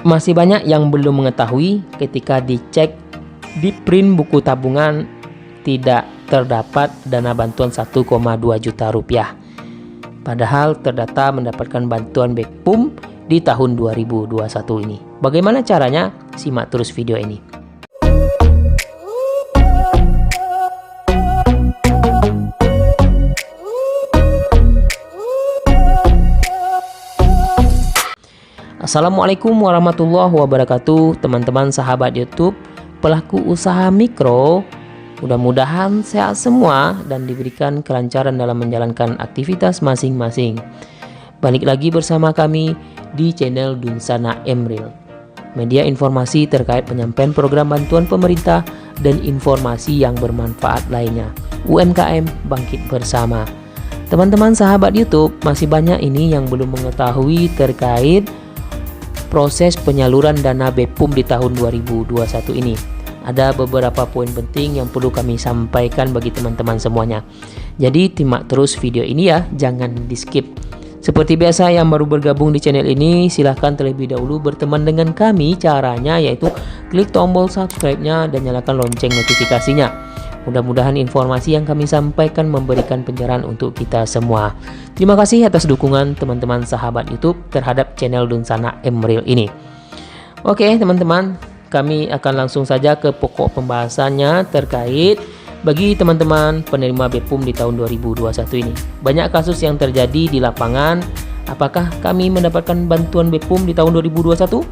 Masih banyak yang belum mengetahui ketika dicek di print buku tabungan tidak terdapat dana bantuan 1,2 juta rupiah. Padahal terdata mendapatkan bantuan BPUM di tahun 2021 ini. Bagaimana caranya? Simak terus video ini. Assalamualaikum warahmatullahi wabarakatuh, teman-teman sahabat YouTube, pelaku usaha mikro. Mudah-mudahan sehat semua dan diberikan kelancaran dalam menjalankan aktivitas masing-masing. Balik lagi bersama kami di channel Dunsana Emril, media informasi terkait penyampaian program bantuan pemerintah dan informasi yang bermanfaat lainnya. UMKM bangkit bersama. Teman-teman sahabat YouTube, masih banyak ini yang belum mengetahui terkait proses penyaluran dana BPUM di tahun 2021 ini. Ada beberapa poin penting yang perlu kami sampaikan bagi teman-teman semuanya. Jadi simak terus video ini ya, jangan di skip. Seperti biasa, yang baru bergabung di channel ini silahkan terlebih dahulu berteman dengan kami. Caranya yaitu klik tombol subscribe-nya dan nyalakan lonceng notifikasinya. Mudah-mudahan informasi yang kami sampaikan memberikan pencerahan untuk kita semua. Terima kasih atas dukungan teman-teman sahabat YouTube terhadap channel Dunsana Emril ini. Oke teman-teman, kami akan langsung saja ke pokok pembahasannya terkait bagi teman-teman penerima BPUM di tahun 2021 ini. Banyak kasus yang terjadi di lapangan. Apakah kami mendapatkan bantuan BPUM di tahun 2021?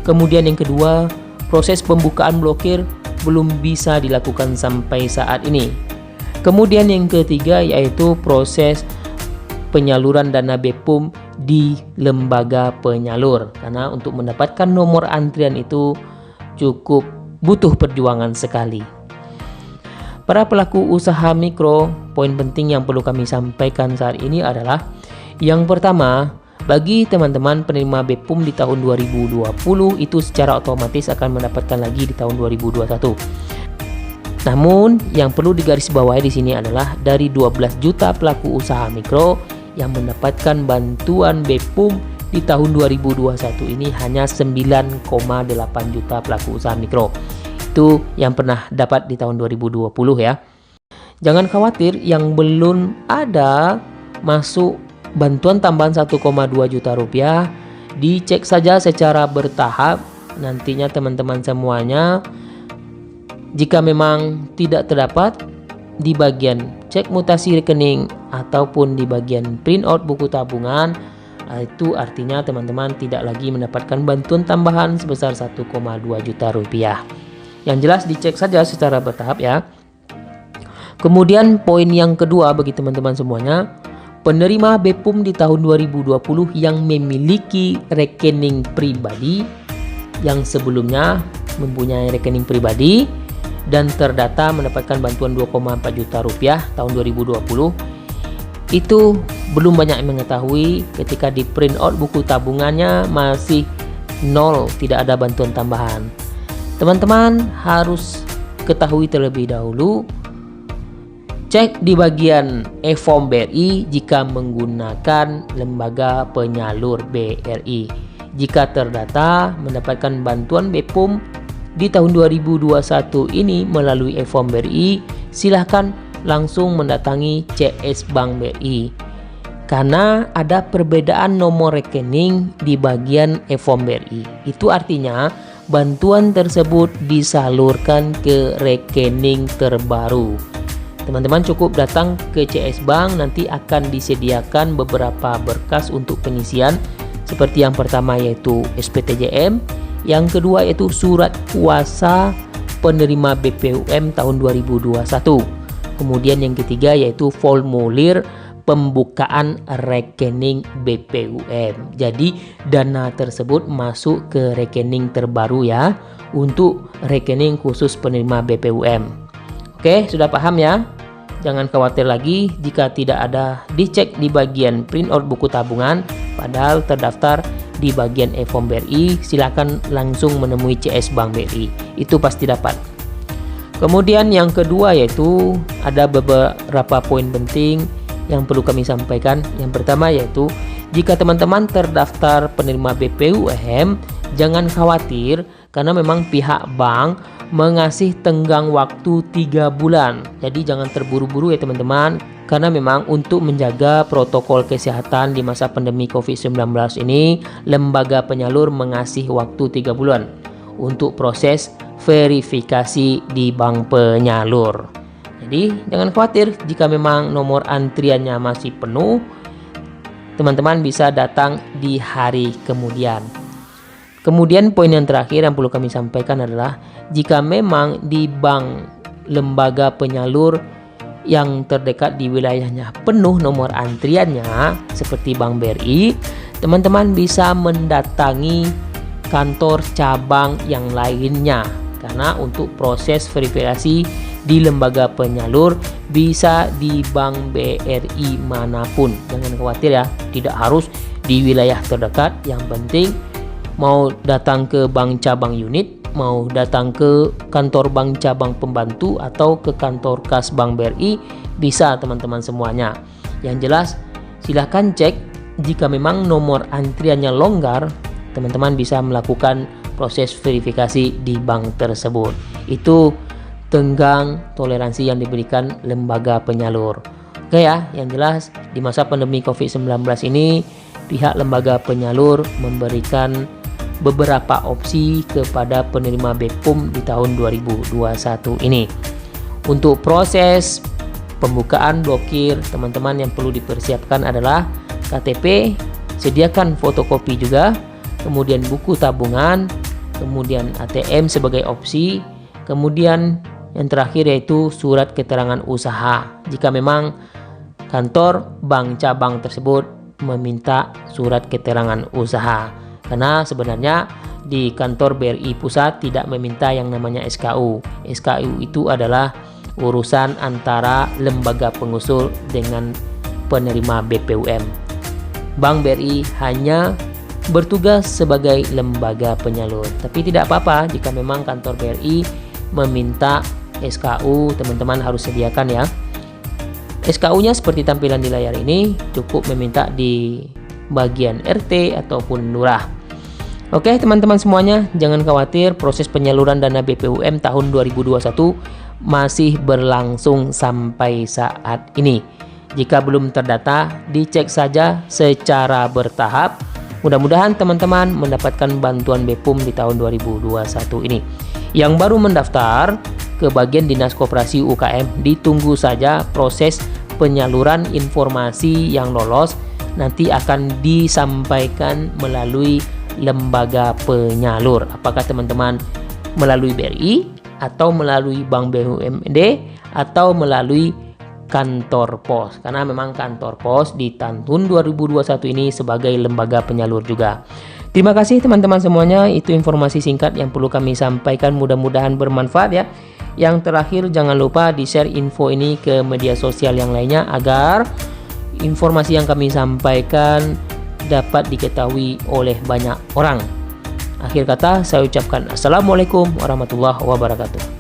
Kemudian yang kedua, proses pembukaan blokir belum bisa dilakukan sampai saat ini. Kemudian yang ketiga yaitu proses penyaluran dana BPUM di lembaga penyalur, karena untuk mendapatkan nomor antrian itu cukup butuh perjuangan sekali. Para pelaku usaha mikro, poin penting yang perlu kami sampaikan saat ini adalah yang pertama, bagi teman-teman penerima BPUM di tahun 2020 itu secara otomatis akan mendapatkan lagi di tahun 2021. Namun yang perlu digarisbawahi di sini adalah dari 12 juta pelaku usaha mikro yang mendapatkan bantuan BPUM di tahun 2021 ini hanya 9,8 juta pelaku usaha mikro. Itu yang pernah dapat di tahun 2020 ya. Jangan khawatir yang belum ada masuk bantuan tambahan 1,2 juta rupiah, dicek saja secara bertahap. Nantinya teman-teman semuanya, jika memang tidak terdapat di bagian cek mutasi rekening ataupun di bagian print out buku tabungan, itu artinya teman-teman tidak lagi mendapatkan bantuan tambahan sebesar 1,2 juta rupiah. Yang jelas dicek saja secara bertahap ya. Kemudian poin yang kedua bagi teman-teman semuanya, penerima BPUM di tahun 2020 yang memiliki rekening pribadi yang sebelumnya mempunyai rekening pribadi dan terdata mendapatkan bantuan 2,4 juta rupiah tahun 2020, itu belum banyak yang mengetahui ketika di print out buku tabungannya masih nol, tidak ada bantuan tambahan. Teman-teman harus ketahui terlebih dahulu, cek di bagian e-form BRI jika menggunakan lembaga penyalur BRI. Jika terdata mendapatkan bantuan BPUM di tahun 2021 ini melalui e-form BRI, silahkan langsung mendatangi CS Bank BRI. Karena ada perbedaan nomor rekening di bagian e-form BRI. Itu artinya bantuan tersebut disalurkan ke rekening terbaru. Teman-teman cukup datang ke CS Bank, nanti akan disediakan beberapa berkas untuk pengisian. Seperti yang pertama yaitu SPTJM, yang kedua yaitu surat kuasa penerima BPUM tahun 2021. Kemudian yang ketiga yaitu formulir pembukaan rekening BPUM. Jadi dana tersebut masuk ke rekening terbaru ya, untuk rekening khusus penerima BPUM. Oke, sudah paham ya? Jangan khawatir lagi jika tidak ada dicek di bagian print out buku tabungan padahal terdaftar di bagian e-form BRI. Silakan langsung menemui CS Bank BRI, itu pasti dapat. Kemudian yang kedua yaitu ada beberapa poin penting yang perlu kami sampaikan. Yang pertama yaitu jika teman-teman terdaftar penerima BPUM jangan khawatir karena memang pihak bank mengasih tenggang waktu 3 bulan. Jadi jangan terburu-buru ya teman-teman, karena memang untuk menjaga protokol kesehatan di masa pandemi COVID-19 ini, lembaga penyalur mengasih waktu 3 bulan untuk proses verifikasi di bank penyalur. Jadi jangan khawatir jika memang nomor antriannya masih penuh, teman-teman bisa datang di hari kemudian. Kemudian poin yang terakhir yang perlu kami sampaikan adalah jika memang di bank lembaga penyalur yang terdekat di wilayahnya penuh nomor antriannya seperti Bank BRI, teman-teman bisa mendatangi kantor cabang yang lainnya, karena untuk proses verifikasi di lembaga penyalur bisa di Bank BRI manapun. Jangan khawatir ya, tidak harus di wilayah terdekat. Yang penting mau datang ke bank cabang unit, mau datang ke kantor bank cabang pembantu atau ke kantor kas Bank BRI, bisa teman-teman semuanya. Yang jelas silahkan cek jika memang nomor antriannya longgar, teman-teman bisa melakukan proses verifikasi di bank tersebut. Itu tenggang toleransi yang diberikan lembaga penyalur. Oke ya, yang jelas di masa pandemi COVID-19 ini pihak lembaga penyalur memberikan beberapa opsi kepada penerima BPUM di tahun 2021 ini. Untuk proses pembukaan blokir, teman-teman yang perlu dipersiapkan adalah KTP, sediakan fotokopi juga, kemudian buku tabungan, kemudian ATM sebagai opsi, kemudian yang terakhir yaitu surat keterangan usaha jika memang kantor bank cabang tersebut meminta surat keterangan usaha. Karena sebenarnya di kantor BRI pusat tidak meminta yang namanya SKU. SKU itu adalah urusan antara lembaga pengusul dengan penerima BPUM. Bank BRI hanya bertugas sebagai lembaga penyalur. Tapi tidak apa-apa jika memang kantor BRI meminta SKU, teman-teman harus sediakan ya. SKU-nya seperti tampilan di layar ini, cukup meminta di bagian RT ataupun lurah. Oke teman-teman semuanya, jangan khawatir, proses penyaluran dana BPUM tahun 2021 masih berlangsung sampai saat ini. Jika belum terdata, dicek saja secara bertahap. Mudah-mudahan teman-teman mendapatkan bantuan BPUM di tahun 2021 ini. Yang baru mendaftar ke bagian Dinas Koperasi UKM, ditunggu saja proses penyaluran informasi yang lolos nanti akan disampaikan melalui lembaga penyalur. Apakah teman-teman melalui BRI atau melalui Bank BUMD atau melalui kantor pos, karena memang kantor pos di tahun 2021 ini sebagai lembaga penyalur juga. Terima kasih teman-teman semuanya, itu informasi singkat yang perlu kami sampaikan, mudah-mudahan bermanfaat ya. Yang terakhir jangan lupa di-share info ini ke media sosial yang lainnya agar informasi yang kami sampaikan dapat diketahui oleh banyak orang. Akhir kata saya ucapkan Assalamualaikum warahmatullahi wabarakatuh.